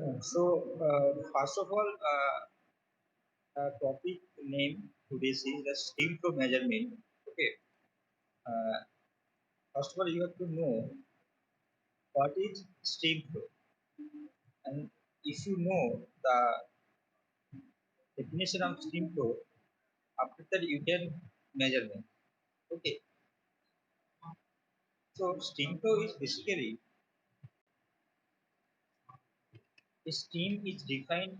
First of all, topic name today's is the stream flow measurement. Okay. Uh, First of all, you have to know what is stream flow, and if you know the definition of stream flow, after that you can measurement. Okay. So stream flow is basically a stream is defined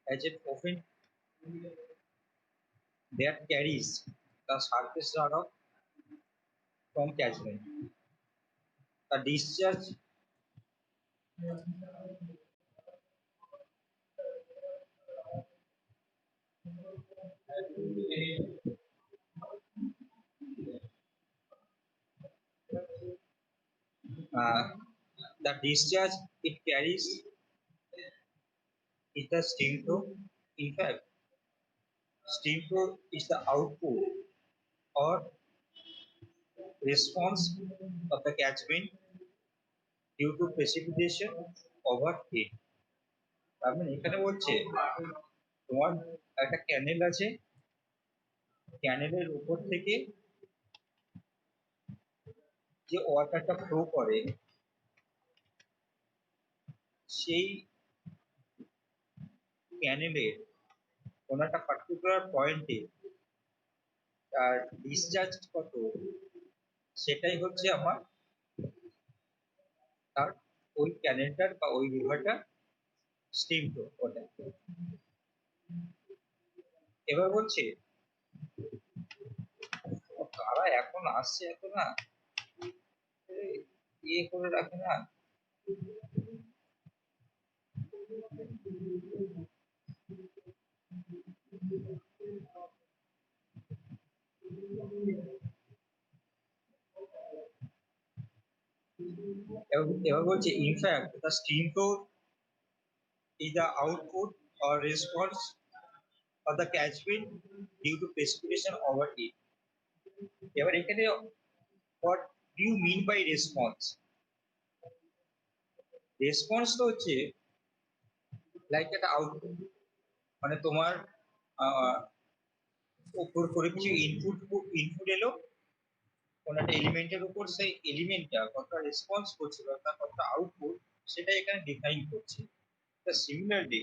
as an open that carries the surface runoff from catchment. The discharge uh, the discharge it carries is the stream flow. In fact, stream flow is the output or response of the catchment due to precipitation over heat. তার মানে এখানে বলছে তোমার একটা ক্যানেল আছে, ক্যানেলের উপর থেকে যে ওয়াটারটা ফ্লো করে সেই ক্যানেলের কোনো একটা পার্টিকুলার পয়েন্টে তার ডিসচার্জ কত সেটাই হচ্ছে আমার তার ওই ক্যানেলটার বা ওই রিভারটার স্ট্রিম ফ্লো ওটা। এবার বলছে কারা এখন আসছে এত না ইয়ে করে রাখে না। এবার বলছে in fact the stream flow is the output or response of the catchment due to precipitation over it. এবার এখানে what do you mean by response? Response তো হচ্ছে লাইক একটা আউটপুট, মানে তোমার উপর করে কিছু ইনপুট এলো কোনো একটা এলিমেন্টের উপর, সেই এলিমেন্টটা কতটা রেসপন্স করছে বা তার কতটা আউটপুট সেটা এখানে ডিফাইন করছে। তা সিমিলারলি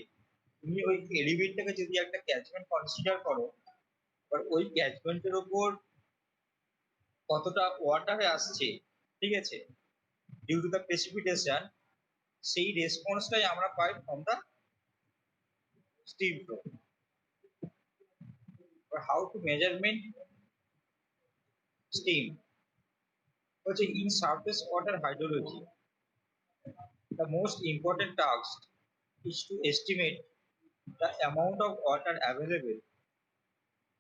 তুমি ওই এলিমেন্টটাকে যদি একটা ক্যাচমেন্ট কনসিডার করো, এবার ওই ক্যাচমেন্টের উপর কতটা ওয়াটারে আসছে, ঠিক আছে, ডিউ টু দ্য প্রেসিপিটেশন, সেই রেসপন্সটাই আমরা পাই from the stream flow. How to measurement stream হচ্ছে in surface water hydrology the most important task is to estimate the amount of water available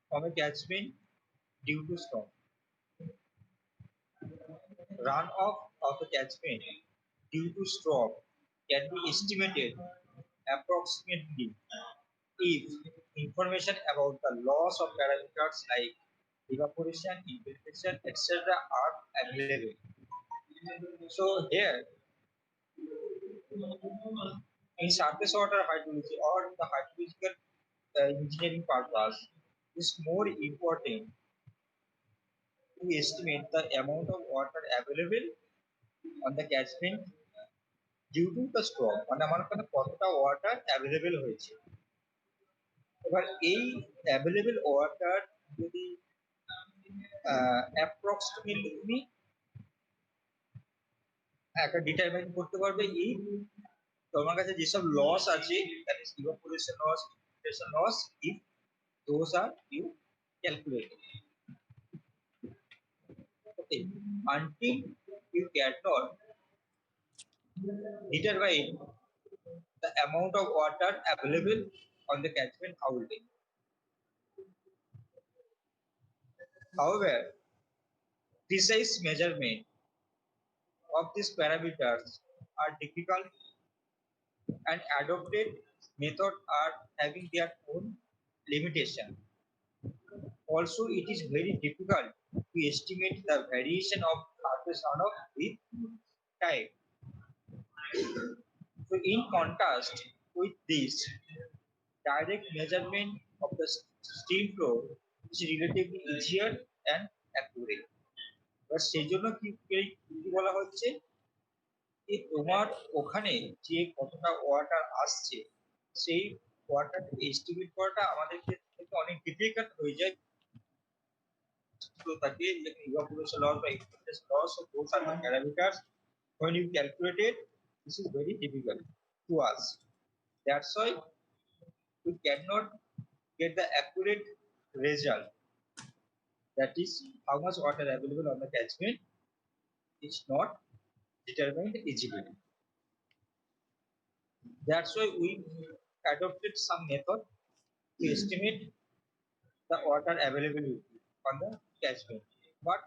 from a catchment due to storm. Runoff of a catchment due to storm can be estimated approximately if information about the loss of parameters like evaporation, infiltration, etc. are available. So here, in surface water hydrology or the hydrological engineering purpose, is more important to estimate the amount of water available on the catchment due to the storm, মানে আমার ওখানে কতটা water available হয়েছে। এবার এই available water যদি approximately তুমি একটা ডিটারমাইন করতে পারবে এই তোমার কাছে যেসব লস আছে, that is evaporation loss, infiltration loss, if those are you calculate. Okay, until you cannot determine the amount of water available on the catchment holding. However, precise measurement of these parameters are difficult and adopted methods are having their own limitation. Also, it is very difficult to estimate the variation of surface runoff with time. So in contrast with this, direct measurement of the stream flow is relatively easier and accurate. এবার সেই জন্য কি বলা হচ্ছে যে তোমার ওখানে যে কতটা ওয়াটার আসছে সেই ওয়াটার এস্টিমেট করাটা আমাদের ক্ষেত্রে অনেক ডিফিকাল্ট হয়ে যায়। তো তাকে evaporation loss বা infiltration loss of those are the parameters when you calculate it, this is very difficult to us. That's why we cannot get the accurate result, that is how much water available on the catchment is not determined easily. That's why we adopted some method to estimate the water availability on the catchment, but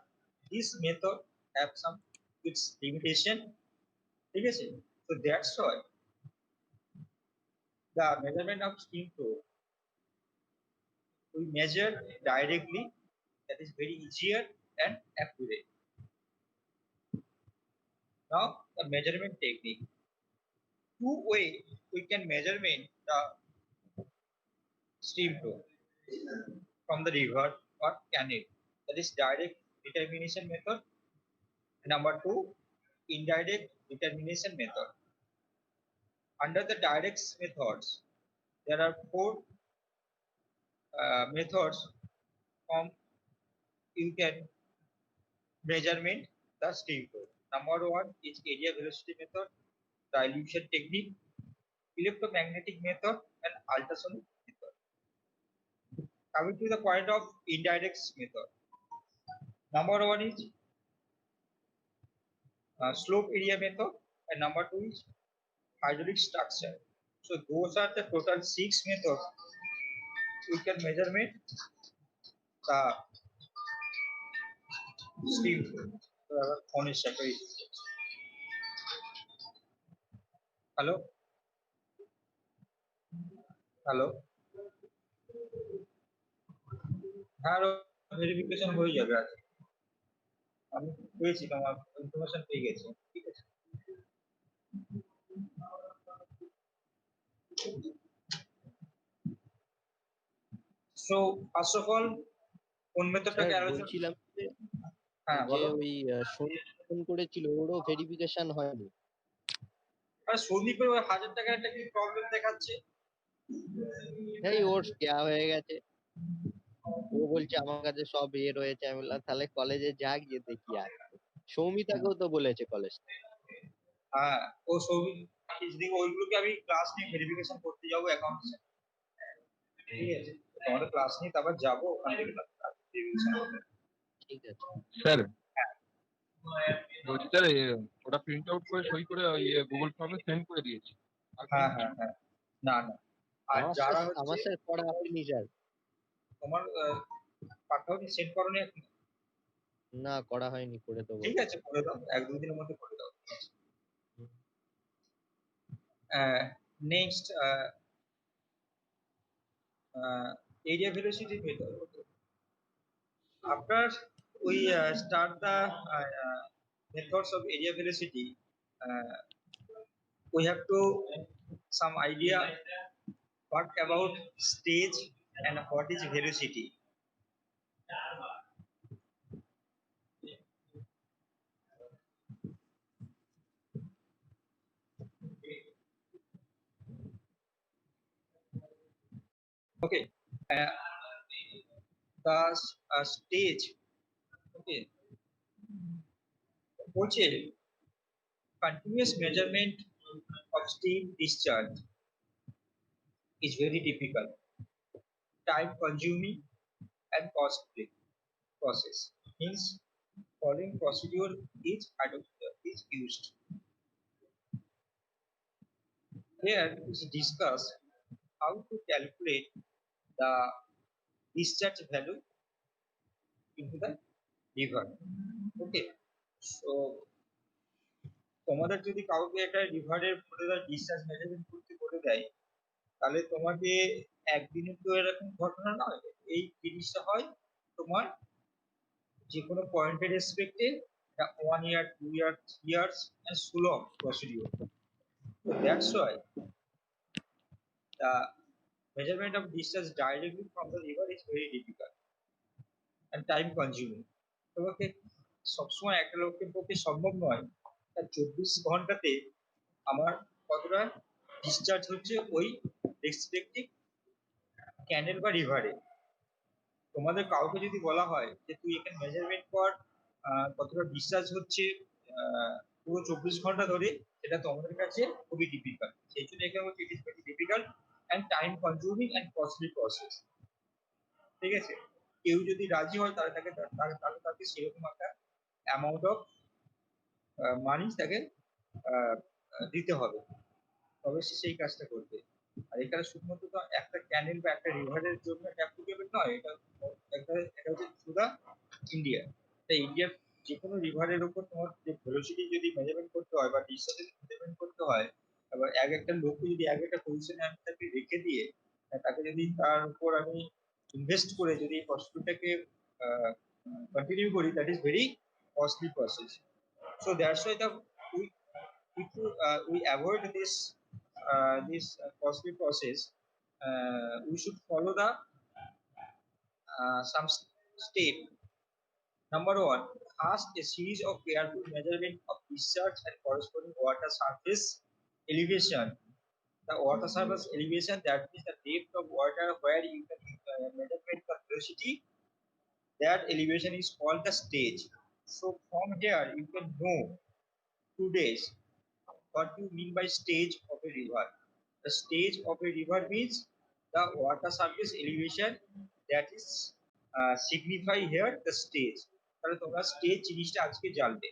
this method have some its limitation. Okay, so that's why the measurement of stream flow we measure directly, that is very easier and accurate. Now the measurement technique, two way we can measurement the stream flow from the river or canal, that is direct determination method. Number two, indirect determination method. Under the direct methods there are four methods from you can measurement the stream flow. Number one is area velocity method, dilution technique, electromagnetic method, and ultrasonic method. Coming to the point of indirect method, number one is slope area method, and number two is hydraulic structure. So those are the total 6 methods we can measurement the stream flow. Phone is separate. Hello, hello. হ্যাঁ, verification হয়ে যাবে আজকে। আমি পেয়েছি, তোমার information পেয়ে গেছি, ঠিক আছে। সো ফার্স্ট অফ অল কোন মেথডটাকে আলোচনা বলছিলাম হ্যাঁ যে ওই ফোন করেছিল, ওরও ভেরিফিকেশন হয়নি। আরে সন্দীপের ওই 1000 টাকার একটা কি প্রবলেম দেখাচ্ছে? এই ওর দেওয়া হয়ে গেছে, ও বলছে আমার কাছে সব রয়েছে। আমি বললাম তাহলে কলেজে যা, গিয়ে দেখি। আর সৌমিতাকেও তো বলেছে কলেজ। হ্যাঁ, ও সৌমিক ওইগুলোকে আমি ক্লাস নিয়ে ভেরিফিকেশন করতে যাবো অ্যাকাউন্টস, ঠিক আছে। তোমাদের ক্লাস নিয়ে তারপর যাবো ওখান থেকে ভেরিফিকেশন করতে। ঠিক আছে স্যার, বলছি স্যার ওটা প্রিন্ট আউট করে সই করে ওই গুগল ফর্মে সেন্ড করে দিয়েছি। হ্যাঁ হ্যাঁ হ্যাঁ, না না, আর যারা আমার স্যার করা হয়নি স্যার। তোমার পাঠাওনি, সেন্ড করোনি এখন? না, করা হয়নি, করে দেবো। ঠিক আছে, করে দাও, 1-2 দিনের মধ্যে করে দাও। Next area velocity method. After we start the methods of area velocity, we have to some idea what about stage and what is velocity. Okay, the stage, okay, which continuous measurement of steam discharge is very difficult, time consuming and costly process. Hence, following procedure is used. Here is discuss how to calculate the discharge value into the river. Okay, so তোমাদের যদি কাউকে একটা রিভারের discharge measurement করতে বলে দেয়, তাহলে তোমাকে একদিনে তো এরকম ঘটনা নয়, এই জিনিসটা হয় তোমার যে কোনো পয়েন্টের রেসপেক্টে 1 year 2 year 3 years and so long procedure. So that's why the measurement of distance directly from the river is very difficult and time consuming. তোমাকে সবসময় একটা লোকের পক্ষে সম্ভব নয় তার 24 ঘন্টাতে আমার কতটা ডিসচার্জ হচ্ছে ওই রেসপেক্টিভ ক্যানেল বা রিভারে। তোমাদের কাউকে যদি বলা হয় যে তুই এখানে মেজারমেন্ট কর কতটা ডিসচার্জ হচ্ছে পুরো 24 ঘন্টা ধরে, সেটা তোমাদের কাছে খুবই ডিফিকাল্ট। সেই জন্য এখানে হচ্ছে it is very difficult and time consuming and costly process. ঠিক আছে, কেউ যদি রাজি হয় তাহলে তাকে সেরকম একটা অ্যামাউন্ট অফ মানি তাকে দিতে হবে, তবে সে সেই কাজটা করবে। আর এখানে শুধুমাত্র তো একটা ক্যানেল বা একটা রিভারের জন্য অ্যাপ্লিকেবল নয়, এটা হচ্ছে সুদা ইন্ডিয়া। তাই ইন্ডিয়ার যে কোনো রিভারের উপর তোমার যে ভেলোসিটি যদি মেজারমেন্ট করতে হয় বা ডিস্টেন্স মেজারমেন্ট করতে হয়, এবার এক একটা লোককে যদি এক একটা পজিশনে আমি তাকে রেখে দিয়ে তাকে যদি তার উপর আমি ইনভেস্ট করে যদি এই প্রসেসটাকে কন্টিনিউ করি, that is very costly process. So that's why the we we avoid this costly process. We should follow the some step. Number one, first a series of careful measurement of discharge and corresponding water surface elevation. The water surface elevation, that is the depth of water where you can measurement the velocity. That elevation is called the stage. So from here you can know 2 days what you mean by stage of a river. The stage of a river means the water surface elevation, that is signify here the stage. তাহলে তোমরা stage জিনিসটা আজকে জানবে।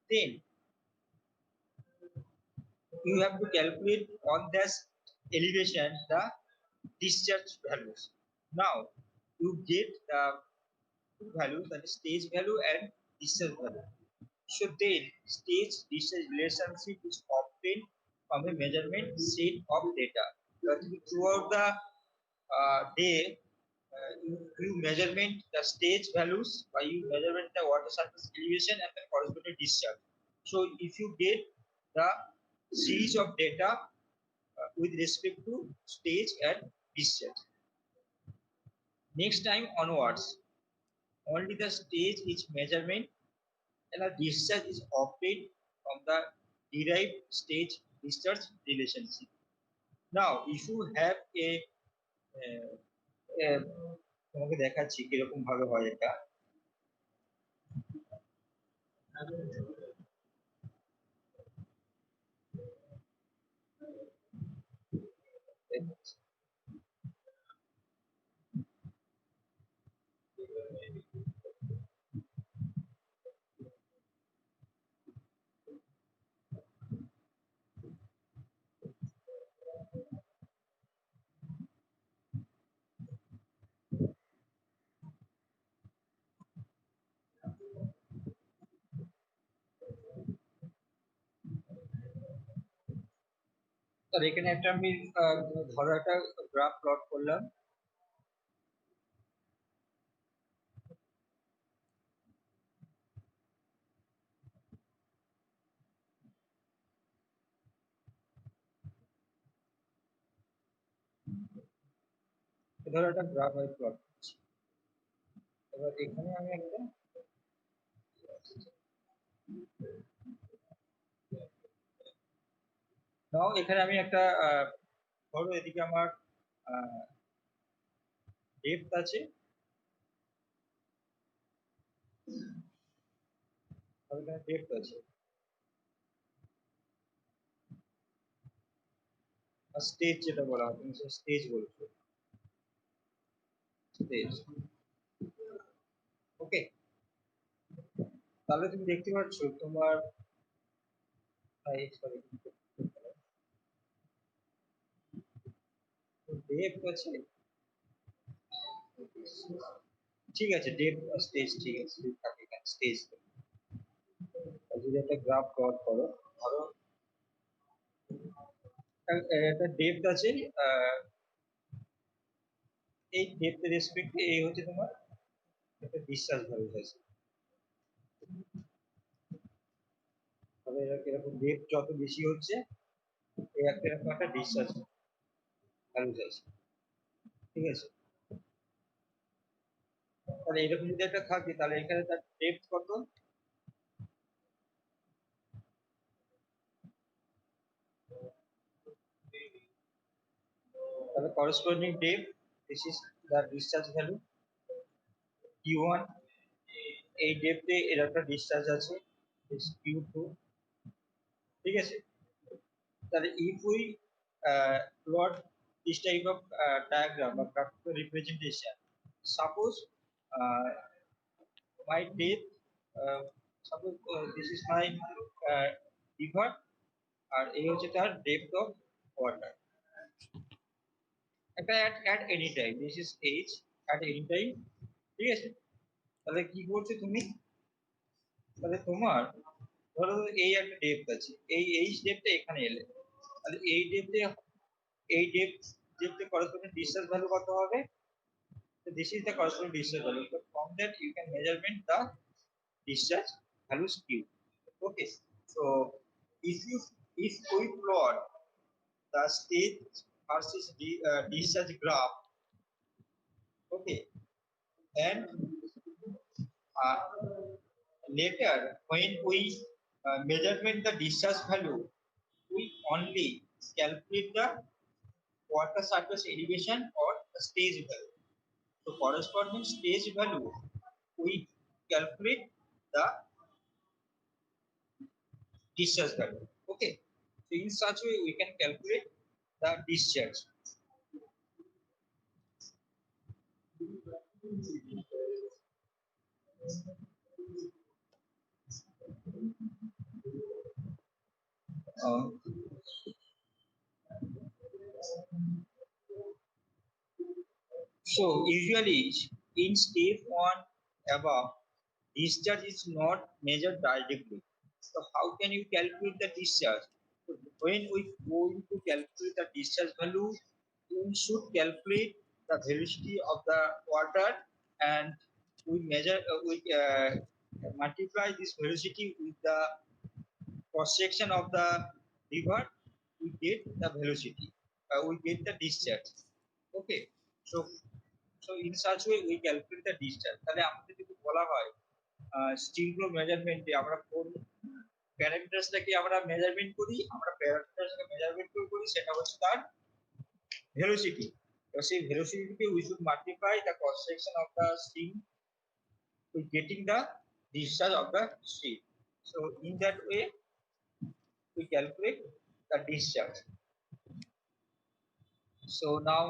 Then you have to calculate on this elevation the discharge values. Now you get the two values, that is stage value and discharge value. So then stage discharge relationship is obtained from a measurement set of data. That throughout the day you measurement the stage values by you measurement the water surface elevation and the corresponding discharge. So if you get the series of data with respect to stage and discharge, next time onwards only the stage is measurement and the discharge is obtained from the derived stage discharge relationship. Now if you have uh, তোমাকে দেখাচ্ছি কিরকম ভাবে হয় এটা। আর এখানে একটা আমি ধরো একটা গ্রাফ প্লট করলাম। ধরো একটা গ্রাফ আমি প্লট করছি। এবার এখানে আমি একটা নাও এখানে আমি একটা ধরো এদিকে আমার ডেপথ আছে, এখানে ডেপথ আছে আর স্টেজ যেটা বলা হয় তুমি স্টেজ বলছো, স্টেজ। ওকে, তাহলে তুমি দেখতে পাচ্ছ তোমার ডেপথ আছে, ঠিক আছে ডেপথ স্টেজ, ঠিক আছে থাকে এখানে স্টেজ। যদি একটা গ্রাফ প্লট করো, ধরো একটা ডেপথ আছে, এই ডেপথ রেসপেক্টে এই হচ্ছে তোমার একটা ডিসচার্জ ভ্যালু আছে। তবে এরকম ডেপথ যত বেশি হচ্ছে এই একটা এরকম একটা ডিসচার্জ ভ্যালু আছে, ঠিক আছে। তাহলে এরকম যদি একটা থাকে তাহলে এখানে তার ডেপথ কত, তাহলে corresponding depth, this is the discharge value q1, এই ডেপথে এর একটা ডিসচার্জ আছে is q2, ঠিক আছে। তাহলে if we plot this type of diagram or graphical representation, suppose uh, my depth, suppose this is my river আর এই হচ্ছে তার ডেপথ অফ ওয়াটার, একটা at any time, this is h at any time, ঠিক আছে। তাহলে কি করছো তুমি, তাহলে তোমার ধরো এই একটা ডেপথ আছে, এই ডেপথে এখানে এলে, তাহলে এই ডেপথে করসপন্ডিং ডিসটেন্স ভ্যালু কত হবে, so this is the corresponding distance value, so from that you can measurement the discharge values q. Okay, so if we plot the state versus discharge graph, okay, and uh, later when we measurement the discharge value, we only calculate the water surface elevation or the stage value. So corresponding stage value, we calculate the discharge value. Okay. So in such way we can calculate the discharge. Uh, so usually in step 1 above, discharge is not measured directly. So how can you calculate the discharge? So when we going to calculate the discharge value, we should calculate the velocity of the water, and we measure we multiply this velocity with the cross section of the river, we get the velocity, we get the discharge. Okay, so in such way we calculate the discharge. তাহলে আমাদের যদি বলা হয় still flow মেজারমেন্টে আমরা কোন প্যারামিটারসটাকে আমরা measurement করি, আমরা প্যারামিটারসকে মেজারমেন্ট করি, সেটা হচ্ছে তার ভেলোসিটি। তো সেই ভেলোসিটিকে we should multiply the cross section of the stream with getting the discharge of the stream. So in that way we calculate the discharge. So now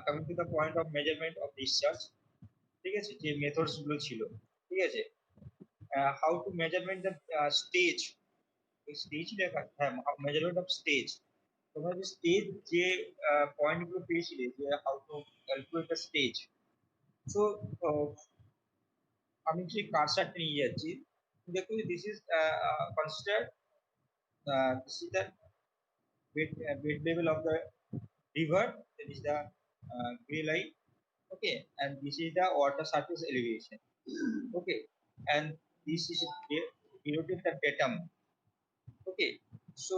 coming to the point of measurement of discharge, ঠিক আছে, যে methods গুলো ছিল, ঠিক আছে। How to measurement the stage, stage লেখা, হ্যাঁ, measurement of stage. তোমরা যে স্টেজ যে পয়েন্ট গুলো পেয়েছিলে, যে how to calculate the stage, so আমি সেই কারসারটা নিয়ে যাচ্ছি, দেখো this is consider, this is the bed level of the river, that is the gray line, okay, and this is the water surface elevation, okay, and this is denoted the datum. Okay, so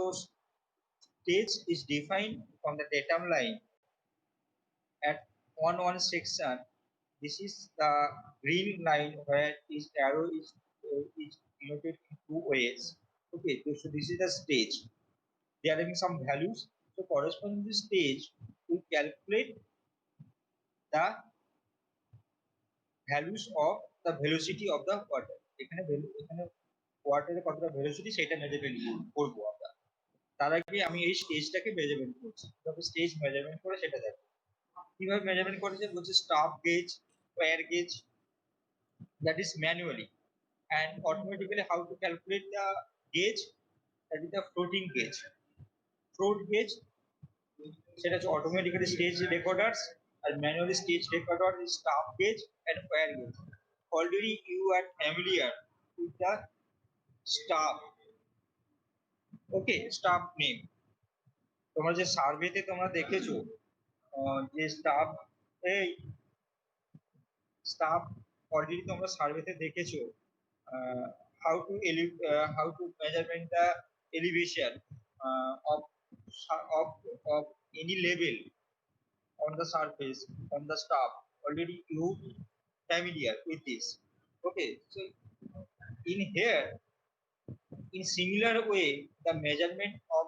stage is defined from the datum line at one section. This is the green line where this arrow is denoted in two ways. Okay, so this is the stage. They are having some values. So corresponding to stage, we calculate the values of the velocity of the water. এখানে ওয়াটারের কতটা velocity সেটা measurement করবো আমরা। তার আগে আমি এই স্টেজটাকে measurement করছি, কিভাবে স্টেজ মেজারমেন্ট করে সেটা দেখো। কিভাবে মেজারমেন্ট করেছে বলছে staff gauge, wire gauge, that is manually, and automatically how to calculate the gauge, that is the floating gauge. Float gauge, সেটা হচ্ছে অটোমেটিক্যালি স্টেজ রেকর্ডার্স, আর manually stage recorder is staff gauge and wire gauge. Already you are familiar with the staff, okay, staff name. তোমরা যে সার্ভেতে তোমরা দেখেছো যে staff, এই staff already তোমরা সার্ভেতে দেখেছো how to measurement the elevation of of of any level on the surface on the stuff already you familiar with this. Okay, so in here in similar way the measurement of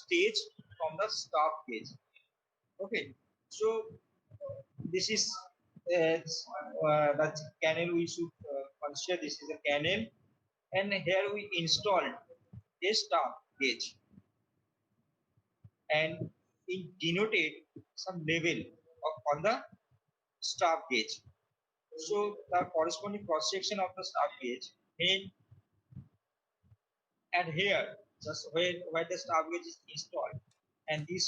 stage from the staff gauge. Okay, so this is the canal we should consider. This is a canal, and here we installed a staff gauge, and it denoted some level on the staff gauge. So the corresponding cross section of the staff gauge in and here just where the staff gauge is installed, and this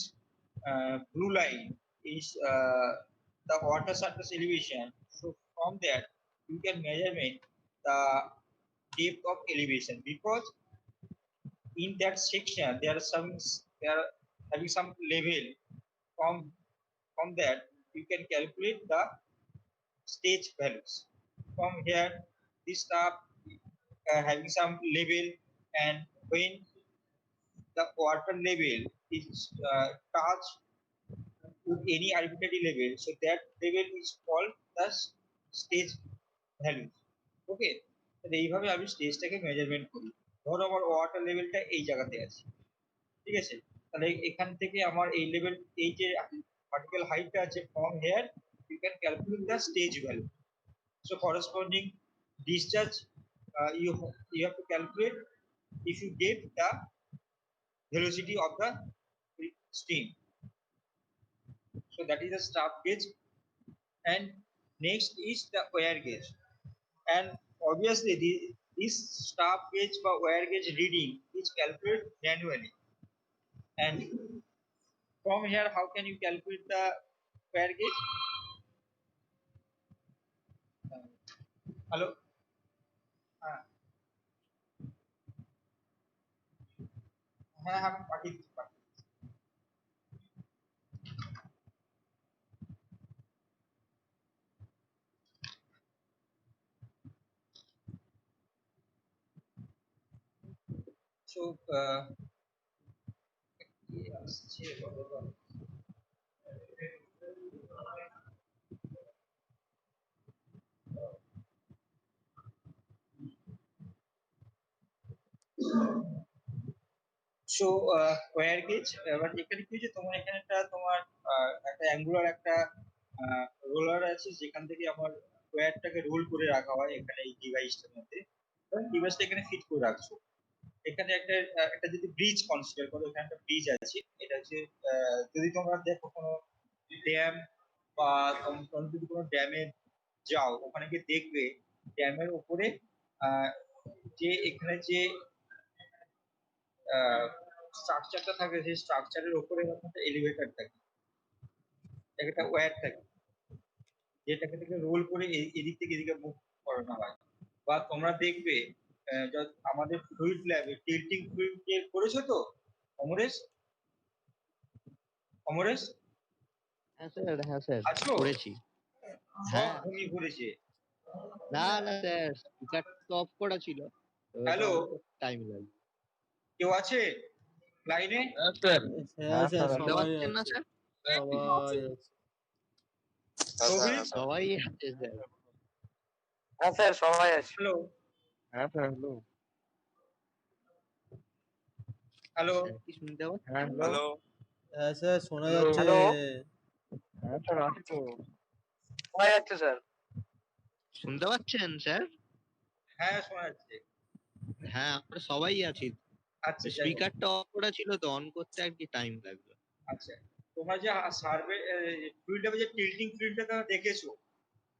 blue line is the water surface elevation. So from that you can measurement the depth of elevation, because in that section there are having some level. From that you can calculate the stage values. From here this stuff having some level, and when the water level is touched with any arbitrary level, so that level is called the stage value. ওকে, তাহলে এইভাবে আমি স্টেজটাকে measurement করি। ধরো আমার water লেভেলটা এই জায়গাতে আছে, ঠিক আছে, তাহলে এখান থেকে আমার এই লেভেল এই যে ভার্টিক্যাল হাইটটা আছে from here you can calculate the stage value. So corresponding discharge you have to calculate if you get the velocity of the stream. So that is the staff gauge, and next is the wear gauge. And obviously this staff gauge or wear gauge reading is calculated manually. And from here how can you calculate the wear gauge? Hello. হ্যাঁ হ্যাঁ পাঠিয়ে দিচ্ছি। So আসছে বাবা। So wire gauge, এবার এখানে কি হচ্ছে তোমার এখানে তোমার একটা অ্যাঙ্গুলার একটা রোলার আছে, যেখান থেকে আমার ওয়্যারটাকে রোল করে রাখা হয় এখানে এই ডিভাইসটার মধ্যে। ডিভাইসটা এখানে ফিট করে রাখছো। এখানে একটা যদি ব্রিজ কনসিডার করো, এখানে একটা ব্রিজ আছে। এটা হচ্ছে যদি তোমরা দেখো কোনো ড্যাম বা তোমরা যদি কোনো ড্যামে যাও, ওখানে গিয়ে দেখবে ড্যামের উপরে যে এখানে যে স্ট্রাকচারটা থাকে, সেই স্ট্রাকচারের উপরে একটা এলিভেটর থাকে, একটা ওয়্যার থাকে, যেটাকে থেকে রোল করে এদিক থেকে এদিকে মুভ করানো হয়। বা তোমরা দেখবে আমাদের ফ্লুইড ল্যাবে টিল্টিং ফ্লুইড করেছো তো অমরেশ? অমরেশ হ্যাঁ স্যার আছো? করেছি। সব হ্যাঁ ঘুমিয়ে পড়েছে। না স্যার স্পিকার তো অফ করা ছিল, হ্যালো, টাইম লাগবে। কেউ আছে লাইনে? হ্যাঁ স্যার। হ্যাঁ স্যার শুনতে সবাই পাচ্ছেন না আছে, স্যার? সবাই আছে। প্রবীর? সবাই আছে স্যার। হ্যাঁ স্যার সবাই আছে। হ্যালো হ্যাঁ স্যার হ্যালো। হ্যালো স্যার কি শুনতে পাচ্ছেন? হ্যাঁ হ্যালো। হ্যাঁ স্যার শোনা হ্যালো। যাচ্ছে। হ্যালো। হ্যাঁ স্যার আছে তো। শোনা যাচ্ছে স্যার। শুনতে পাচ্ছেন স্যার? হ্যাঁ শোনা যাচ্ছে। হ্যাঁ আমরা সবাই আছি। আচ্ছা যাই হোক। স্পিকারটা অফ করা ছিল তো, অন করতে আর কি টাইম লাগবে। আচ্ছা, তোমরা যে সার্ভে ফিল্ডে যে টিল্টিং ফিল্ডটা দেখেছো,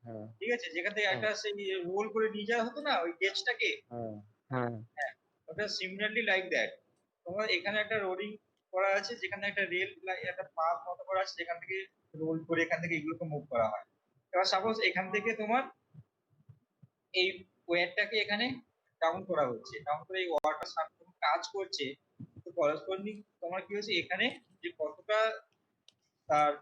হ্যাঁ ঠিক আছে, যেখান থেকে একটা সেই রোল করে নিয়ে যাওয়া হতো না ওই গেজটাকে, হ্যাঁ হ্যাঁ হ্যাঁ, ওটা সিমিলারলি লাইক দ্যাট। তোমার এখানে একটা রোলিং করা আছে, যেখানে একটা রেল একটা পাথ মতো করা আছে, যেখান থেকে রোল করে এখান থেকে এগুলোকে মুভ করা হয়। এবার সাপোজ এখান থেকে তোমার এই ওয়্যারটাকে এখানে ডাউন করা হচ্ছে, ডাউন করে এই ওয়াটার কাজ করছে। তো করসপন্ডিং তোমার কি হচ্ছে এখানে যে কতটা তার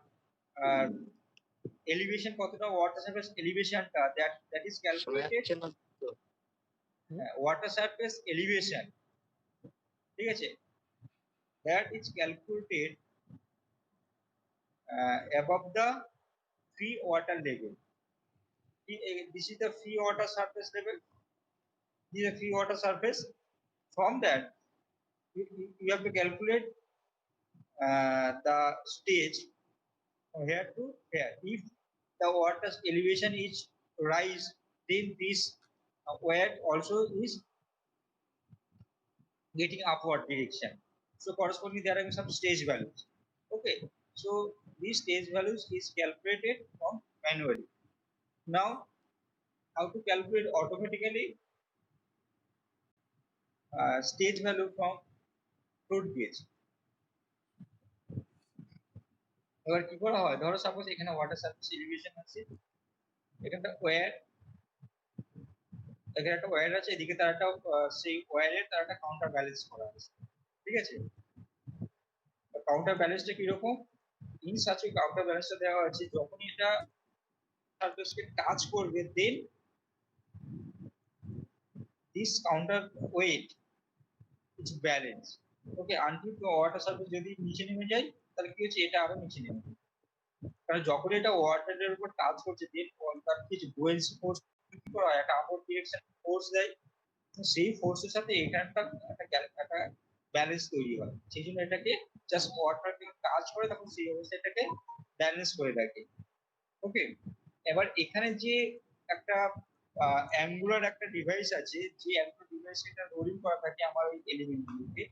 এলিভেশন, কতটা ওয়াটার সারফেস এলিভেশনটা দ্যাট ইজ শোনা ক্যালকুলেটেড যাচ্ছে না তো? ওয়াটার সারফেস এলিভেশন, ঠিক আছে। that is calculated above the free water level. This is the free water surface level. This is the free water surface. From that, you have to calculate the stage from here to here. If the water's elevation is rise, then this wire also is getting upward direction. So correspondingly, there are some stage values. Okay. So these stage values is calculated from manually. Now, how to calculate automatically stage value from fruit gauge? এবার কি করা হয়, ধরো suppose এখানে water surface elevation আছে, এখানটা wire, এখানে একটা ওয়্যার আছে, এদিকে তার একটা সেই ওয়্যারের তার একটা কাউন্টার ব্যালেন্স করা আছে, ঠিক আছে? কাউন্টার ব্যালেন্সটা কিরকম? ইন সাচ এ কাউন্টার ব্যালেন্সটা দেওয়া আছে যখন এটা সারফেসকে টাচ করবে, then this counter weight is balance. Okay, until water surface যদি নিচে নেমে যায় তাহলে কি হচ্ছে, এটা আরো নিচে নেমে যাবে। কারণ যখন এটা ওয়াটারের উপর টাচ করছে, দেন তার কিছু বুয়েন্সি ফোর্স কি করা হয়, একটা আপওয়ার্ড ডিরেকশন ফোর্স দেয়। সেই ফোর্সের সাথে এখানটা একটা ব্যালেন্স তৈরি হয়। সেই জন্য এটাকে জাস্ট ওয়াটার টাচ করে তখন সেই অবস্থায় এটাকে ব্যালেন্স করে রাখে। ওকে, এবার এখানে যে একটা অ্যাঙ্গুলার একটা ডিভাইস আছে, যে অ্যাঙ্গুলার ডিভাইস এটা রোলিং করা থাকে আমার ওই এলিমেন্টগুলোকে।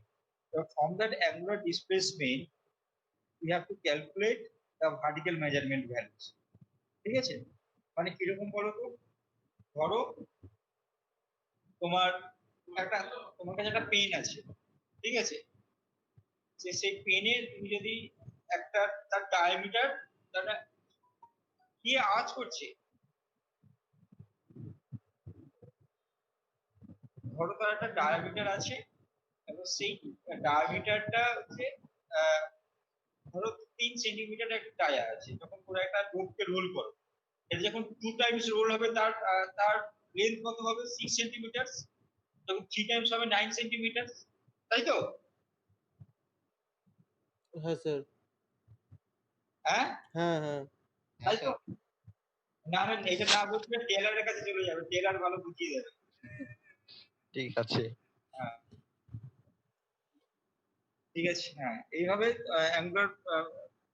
From that angular displacement we have to calculate the vertical measurement values, ঠিক আছে? মানে কিরকম বলো তো, ধরো তোমার তোমার কাছে একটা পেন আছে, ঠিক আছে? সেই পেনের তুমি যদি একটা তার ডায়ামিটার, তার কি আওয়াজ করছে, ধরো তার একটা ডায়ামিটার আছে এবং সেই ডায়ামিটারটা হচ্ছে ধরো 3 সেন্টিমিটার একটা ডায়া আছে। যখন পুরো একটা রোডকে রোল করো, এটা যখন 2 টাইমস রোল হবে তার তার লেন্থ কত হবে, 6 সেন্টিমিটার। যখন 3 টাইমস হবে 9 সেন্টিমিটার, তাই তো? হ্যাঁ স্যার। হ্যাঁ হ্যাঁ হ্যাঁ তাই তো? না না, এটা না বুঝলে টেলারের কাছে চলে যাবে, টেলার ভালো বুঝিয়ে দেবে। ঠিক আছে। হ্যাঁ ঠিক আছে। হ্যাঁ, এইভাবে অ্যাঙ্গুলার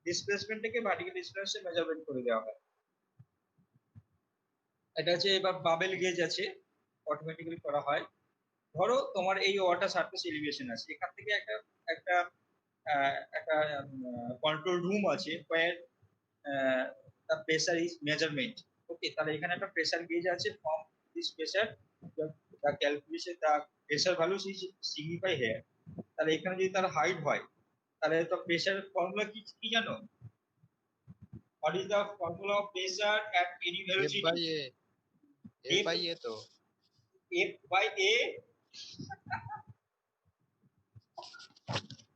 ডিসপ্লেসমেন্টটাকে ভার্টিক্যাল ডিসপ্লেসমেন্টে মেজারমেন্ট করে দেওয়া হয়। এটা হচ্ছে, এবার বাবেল গেজ আছে, অটোমেটিক্যালি করা হয়। ধরো তোমার এই ওয়াটার সারফেস এলিভেশন আছে, এখান থেকে একটা একটা একটা কন্ট্রোল রুম আছে where the pressure is measurement. ওকে, তাহলে এখানে একটা প্রেসার গেজ আছে। From this pressure the calculation the pressure values is signify here. তাহলে এখানে যদি তার হাইট হয়, তাহলে তো প্রেসার ফর্মুলা কি কি জানো? what is the formula of pressure at any F velocity? By A, F by A তো F by A।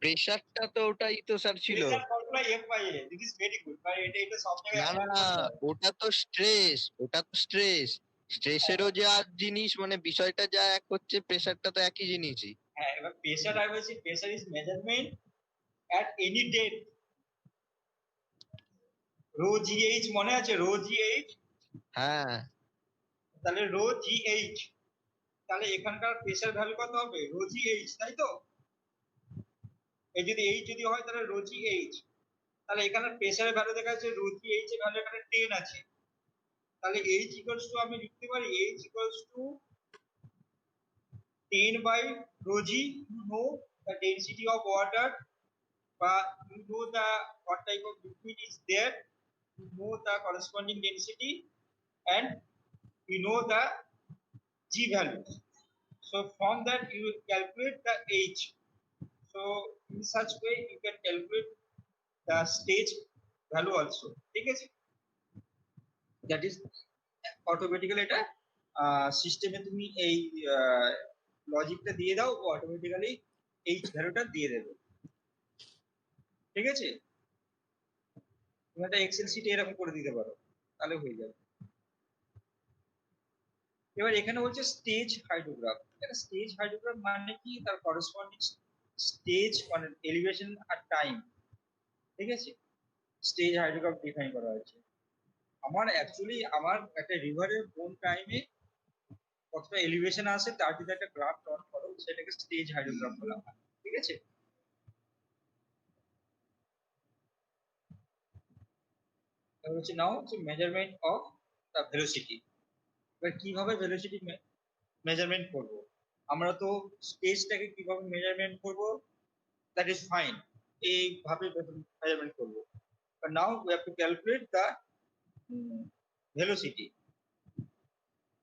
প্রেসারটা তো ওটাই তো স্যার ছিল। pressure formula F by A, this is very good, but এটা সব না জায়গায় না, ওটা তো স্ট্রেস, ওটা তো স্ট্রেস, স্ট্রেসেরও যা জিনিস মানে বিষয়টা যা এক হচ্ছে, প্রেসারটা তো একই জিনিসই। হ্যাঁ, এবার প্রেসার আমি বলছি, pressure is measurement at any depth. Rho GH মনে আছে? রো জিএইচ, হ্যাঁ তাহলে রো জিএইচ, তাহলে এখানকার প্রেসার ভ্যালু কত হবে? রো জিএইচ, তাই তো? এই যদি এইচ যদি হয় তাহলে রো জিএইচ, তাহলে এখানে প্রেসারের ভ্যালু দেখা যাচ্ছে রো জিএইচ এর ভ্যালু এখানে 10 আছে। তাহলে এইচ ইকুয়ালস টু আমি লিখতে পারি H equals to 10 by rho g. You know the density of water, but you know the what type of liquid is there, you know the corresponding density, and you know the g values. So from that you will calculate the h. So in such way you can calculate the stage value also, ঠিক আছে? That is automatically এটা সিস্টেমে তুমি এই লজিকটা দিয়ে দাও, automatically এই ভ্যালুটা দিয়ে দেবে, ঠিক আছে? তুমি একটা এক্সেল শিটে এরকম করে দিতে পারো, তাহলে হয়ে যাবে। এবার এখানে বলছে স্টেজ হাইড্রোগ্রাফ। এটা স্টেজ হাইড্রোগ্রাফ মানে কি, তার করসপন্ডিং স্টেজ মানে এলিভেশন আর টাইম, ঠিক আছে, স্টেজ হাইড্রোগ্রাফ ডিফাইন করা হয়েছে। আমার একটা রিভারের কোন টাইমে কতটা এলিভেশন আসে তার যদি একটা গ্রাফ প্লট করো, সেটাকে স্টেজ হাইড্রোগ্রাফ বলা হয়, ঠিক আছে। এবার হচ্ছে নাও হচ্ছে মেজারমেন্ট অফ দ্য ভেলোসিটি। এবার কিভাবে ভেলোসিটি মেজারমেন্ট করব? আমরা তো স্টেজটাকে কিভাবে মেজারমেন্ট করব, দ্যাট ইজ ফাইন, এইভাবে মেজারমেন্ট করব। But now we have to calculate the velocity.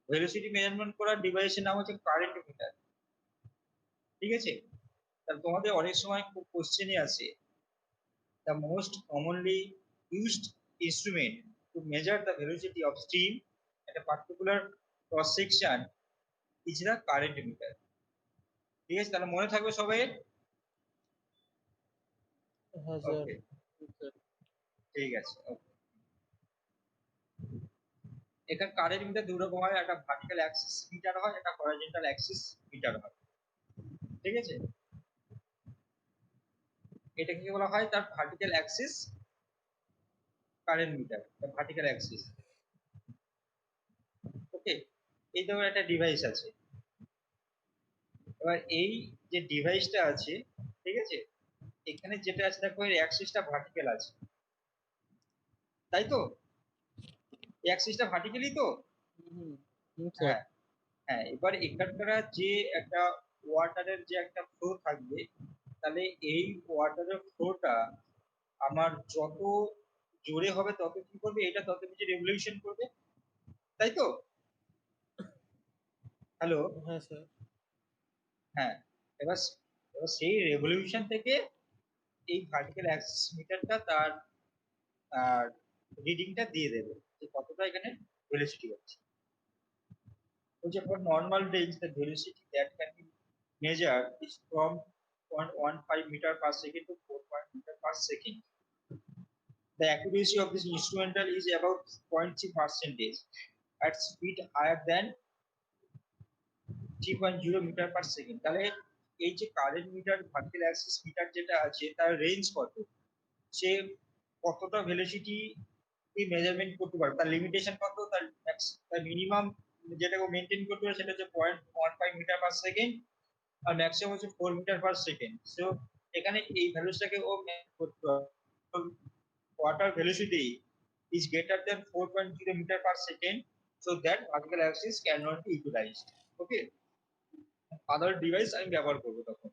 Velocity measurement করার ডিভাইসের নাম হচ্ছে কারেন্ট মিটার, ঠিক আছে। তাহলে তোমাদের অনেক সময় খুব কোশ্চেনই আছে, the most commonly used instrument to measure the velocity of stream at a particular cross section is the current meter, ঠিক আছে। তাহলে মনে থাকবে সবাই। হ্যাঁ স্যার। ওকে, ঠিক আছে। এখানে কারেন্ট মিটার দুই রকম হয়, একটা ভার্টিক্যাল অ্যাক্সিস মিটার হয়, একটা হরাইজন্টাল অ্যাক্সিস মিটার হয়, ঠিক আছে। এটাকে বলা হয় তার vertical axis current meter, vertical axis. Okay, এই ধরনের একটা ডিভাইস আছে। এবার এই যে ডিভাইসটা আছে, ঠিক আছে, এখানে যেটা আছে দেখো এর অ্যাক্সিসটা ভার্টিক্যাল আছে, তাই তো? এই অ্যাক্সিসটা ভার্টিক্যালি তো? স্যার। হ্যাঁ হ্যাঁ। এবার এখানকার যে একটা ওয়াটারের যে একটা ফ্লো থাকবে, তাহলে এই ওয়াটারের ফ্লোটা আমার যত জোরে হবে তত কি করবে, এটা তত বেশি রেভলিউশন করবে, তাই তো? হ্যালো, হ্যাঁ স্যার। হ্যাঁ। এবার এবার সেই রেভলিউশন থেকে এই ভার্টিক্যাল অ্যাক্সিস মিটারটা তার রিডিংটা দিয়ে দেবে যে কতটা এখানে ভেলোসিটি হচ্ছে। বলছে for normal range the velocity that can be measured is from 0.15 meter per second to 4 meter per second. The accuracy of this instrumental is about 0.3% at speed higher than 3.0 meter per second. তাহলে এই যে current meter vertical axis meter যেটা আছে তার range কত, সে কতটা velocity measurement করতে পারবে, তার লিমিটেশন কত, তার মিনিমাম যেটাকে মেনটেন করতে পারে সেটা হচ্ছে 0.15 মিটার পার সেকেন্ড, আর ম্যাক্সিমাম হচ্ছে 4 মিটার পার সেকেন্ড। সো এখানে এই ভ্যালুটাকে ও করতে পারবে। Water velocity is greater than 4.0 meter per second, so that particle axis cannot be utilized. Okay, other device আমি ব্যবহার করবো তখন,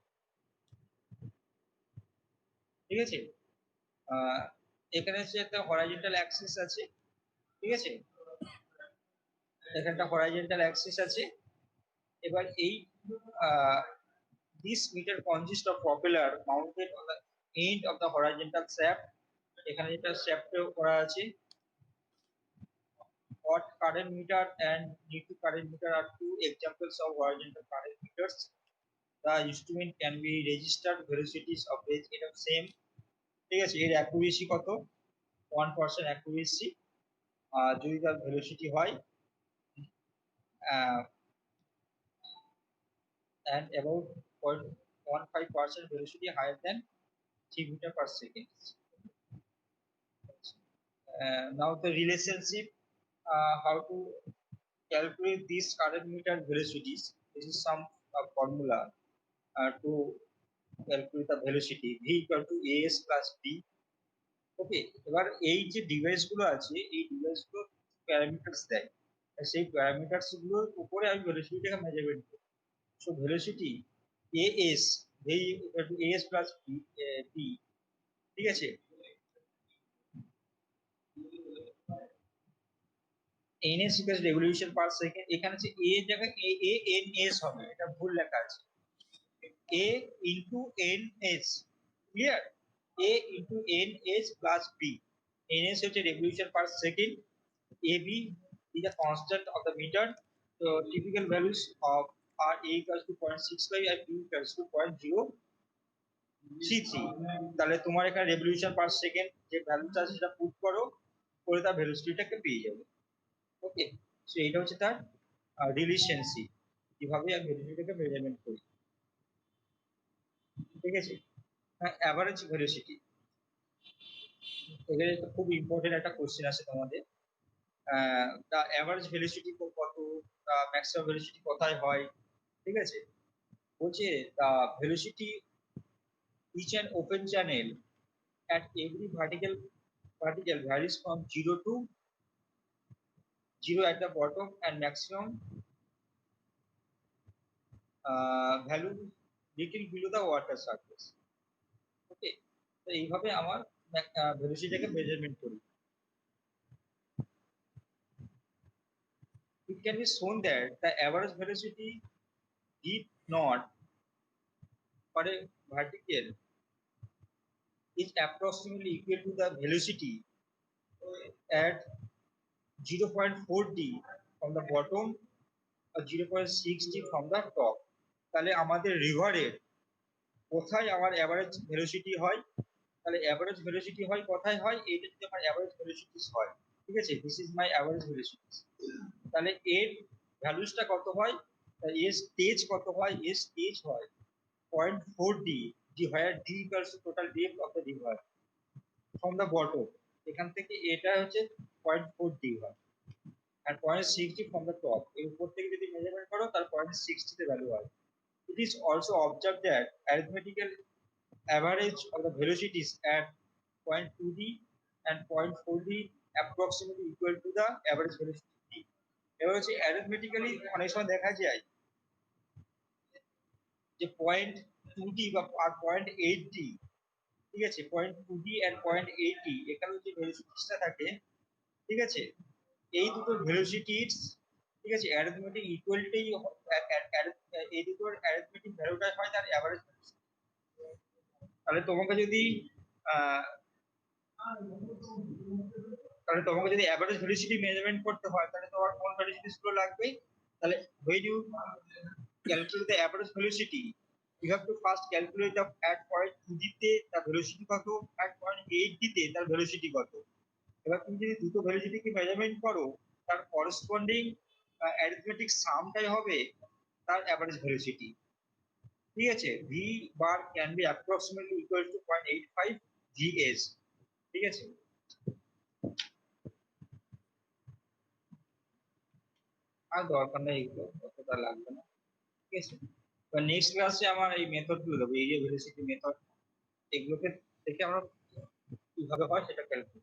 ঠিক আছে। এখানে হচ্ছে একটা হরাইজন্টাল অ্যাক্সিস আছে, ঠিক আছে, এখানটা হরাইজন্টাল অ্যাক্সিস আছে। এবার এই this meter consists of propeller mounted on the end of the horizontal shaft, এখানে যেটা শ্যাফট করা আছে। Hot current meter and neutral current meter are two examples of horizontal current meters. The instrument can be registered velocities of range in the same, ঠিক আছে। এর accuracy কত, 1% accuracy যদি তার ভেলোসিটি হয় and about 0.15% velocity higher than 3 meter per second. Now the relationship, how to calculate these current meter velocities. This is some formula to calculate the velocity. V equal to as plus b. ওকে, এবার এই যে device গুলো আছে এই device গুলো parameters দেয়, সেই parameters গুলোর উপরে আমি ভেলোসিটিটাকে মেজারমেন্ট করি। So velocity as v equal to as plus b, ঠিক আছে। ns equals revolution per second, এখানে হচ্ছে a এর জায়গায় a n s হবে, এটা ভুল লেখা আছে, a into ns, clear, a into ns plus b, ns হচ্ছে revolution per second, ab is the constant of the meter, so typical values of are a equals to 0.65 and b equals to 0.033। তাহলে তোমার এখানে revolution per second যে ভ্যালুটা আছে সেটা put করো, করে তার ভেলোসিটিটাকে পেয়ে যাবে। ওকে, সো এটা হচ্ছে তার রিলেশনশিপ, কিভাবে আমি ভেলোসিটিটাকে মেজারমেন্ট করি। ঠিক আছে। অ্যাভারেজ ভেলোসিটি, এখানে একটা খুব ইম্পর্টেন্ট একটা কোশ্চেন আছে তোমাদের। দা অ্যাভারেজ ভেলোসিটি কত, দা ম্যাক্সিমাম ভেলোসিটি কোথায় হয়, ঠিক আছে। বলছে দা velocity each and open channel at every vertical varies from 0 to 0 at the bottom and maximum value little below the water surface. ওকে, তো এইভাবে আমার ভেলোসিটিটাকে মেজারমেন্ট করি। It can be shown that the average velocity deep knot for a vertical is approximately equal to the velocity at 0.4 d from the bottom or 0.6 d from the top. তাহলে আমাদের রিভারের কোথায় আমার average velocity হয়, তাহলে average velocity হয় কোথায় হয়, এইটা যদি আমার অ্যাভারেজ ভেলোসিটি হয়, ঠিক আছে, this is my average velocity. তাহলে এর ভ্যালুসটা কত হয়, এর স্টেজ কত হয়, এর স্টেজ হয় 0.4 d, যে হয় d equals total depth of the river from the bottom, এখান থেকে এটা হচ্ছে 0.4 d হয়, আর 0.6 d ফ্রম দ্য টপ, এর উপর থেকে যদি মেজারমেন্ট করো তার 0.6 d ভ্যালু হয়। It is also observed that arithmetical average of the velocities at 0.2 d and 0.4 d approximately equal to the average velocity d. এবার হচ্ছে arithmetically অনেক সময় দেখা যায় যে 0.2 d বা 0.8 d, ঠিক আছে, 0.2 d and 0.8 d এখানে যে ভেলোসিটিসটা থাকে, ঠিক আছে, এই দুটো ভেলোসিটিস, ঠিক আছে, অ্যারিথমেটিক ইকুয়ালিটি, এই দুটোর অ্যারিথমেটিক ভ্যালুটা হয় তার অ্যাভারেজ। তাহলে তোমাকে যদি আহ, তাহলে তোমাকে যদি অ্যাভারেজ ভেলোসিটি মেজারমেন্ট করতে হয় তাহলে তোমার কোন ভেলোসিটিস গুলো লাগবে, তাহলে when you calculate the average velocity you have to first calculate the at point 2 d তে তার ভেলোসিটি কত, at point 8 d তে তার ভেলোসিটি কত। এবার তুমি যদি দুটো ভেলোসিটিকে মেজারমেন্ট করো তার করেসপন্ডিং অ্যারিথমেটিক সামটাই হবে তার অ্যাভারেজ ভেলোসিটি, ঠিক আছে। V bar can be approximately equal to 0.85 vs, ঠিক আছে। আর দরকার নেই, এগুলো অতটা লাগবে না, ঠিক আছে। এবার নেক্সট ক্লাসে আমার এই মেথড গুলো দেবো, এরিয়া ভেলোসিটি মেথড, এগুলোকে দেখে আমরা কিভাবে হয় সেটা ক্যালকুলেট